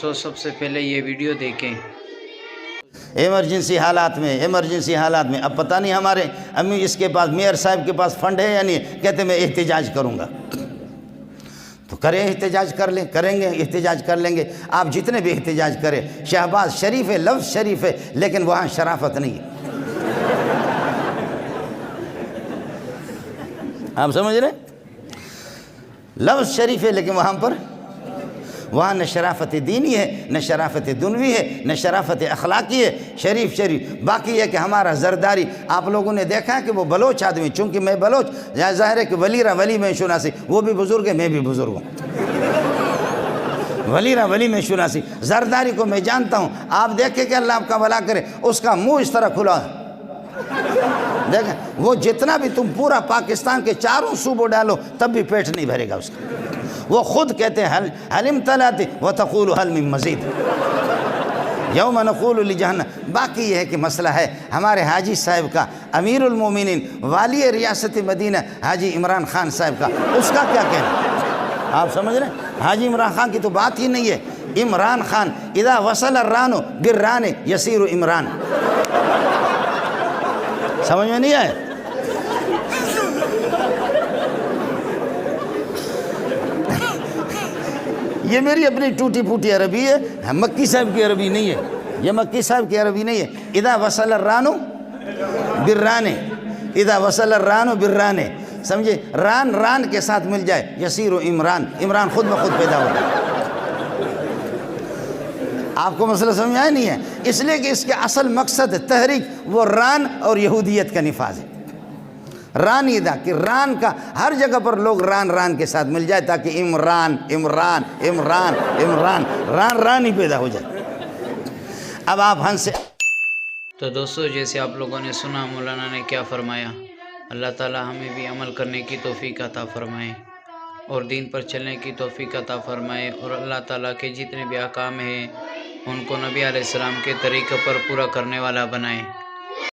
دوستوں سب سے پہلے یہ ویڈیو دیکھیں۔ ایمرجنسی حالات میں اب پتہ نہیں ہمارے امی اس کے پاس میئر صاحب کے پاس فنڈ ہے یا نہیں، کہتے میں احتجاج کروں گا، تو کریں، احتجاج کر لیں، کریں گے، احتجاج کر لیں گے۔ آپ جتنے بھی احتجاج کریں، شہباز شریف ہے، لفظ شریف ہے، لیکن وہاں شرافت نہیں ہے۔ آپ سمجھ رہے ہیں؟ لفظ شریف ہے لیکن وہاں نہ شرافت دینی ہے، نہ شرافت دنوی ہے، نہ شرافت اخلاقی ہے۔ شریف باقی ہے کہ ہمارا زرداری، آپ لوگوں نے دیکھا ہے کہ وہ بلوچ آدمی، چونکہ میں بلوچ، ظاہر ہے کہ ولی میں شناسی، وہ بھی بزرگ ہے، میں بھی بزرگ ہوں۔ ولی میں شناسی، زرداری کو میں جانتا ہوں۔ آپ دیکھیں کہ اللہ آپ کا بھلا کرے، اس کا منہ اس طرح کھلا ہے، دیکھیں وہ جتنا بھی تم پورا پاکستان کے چاروں صوبوں ڈالو تب بھی پیٹ نہیں بھرے گا اس کا۔ وہ خود کہتے ہیں حل امتلأت وتقول حل من مزید، یوم نقول لجہنم۔ باقی یہ ہے کہ مسئلہ ہے ہمارے حاجی صاحب کا، امیر المومنین والی ریاست مدینہ حاجی عمران خان صاحب کا، اس کا کیا کہنا؟ آپ سمجھ رہے ہیں؟ حاجی عمران خان کی تو بات ہی نہیں ہے۔ عمران خان اذا وصل الران بالران یسیر عمران، سمجھ میں نہیں آئے؟ یہ میری اپنی ٹوٹی پھوٹی عربی ہے، مکی صاحب کی عربی نہیں ہے، یہ مکی صاحب کی عربی نہیں ہے۔ اذا وصل الران بالران، اذا وصل الران بالران، سمجھے؟ ران کے ساتھ مل جائے، یسیر عمران، عمران خود بخود پیدا ہوتا ہے۔ آپ کو مسئلہ سمجھ آیا نہیں ہے؟ اس لیے کہ اس کے اصل مقصد تحریک وہ ران اور یہودیت کا نفاذ ہے۔ رانیدہ کہ ران کا ہر جگہ پر لوگ ران کے ساتھ مل جائے تاکہ عمران ران ہی پیدا ہو جائے۔ اب آپ ہن سے تو دوستو جیسے آپ لوگوں نے سنا مولانا نے کیا فرمایا، اللہ تعالی ہمیں بھی عمل کرنے کی توفیق عطا فرمائے اور دین پر چلنے کی توفیق عطا فرمائے، اور اللہ تعالیٰ کے جتنے بھی احکام ہیں ان کو نبی علیہ السلام کے طریقے پر پورا کرنے والا بنائے۔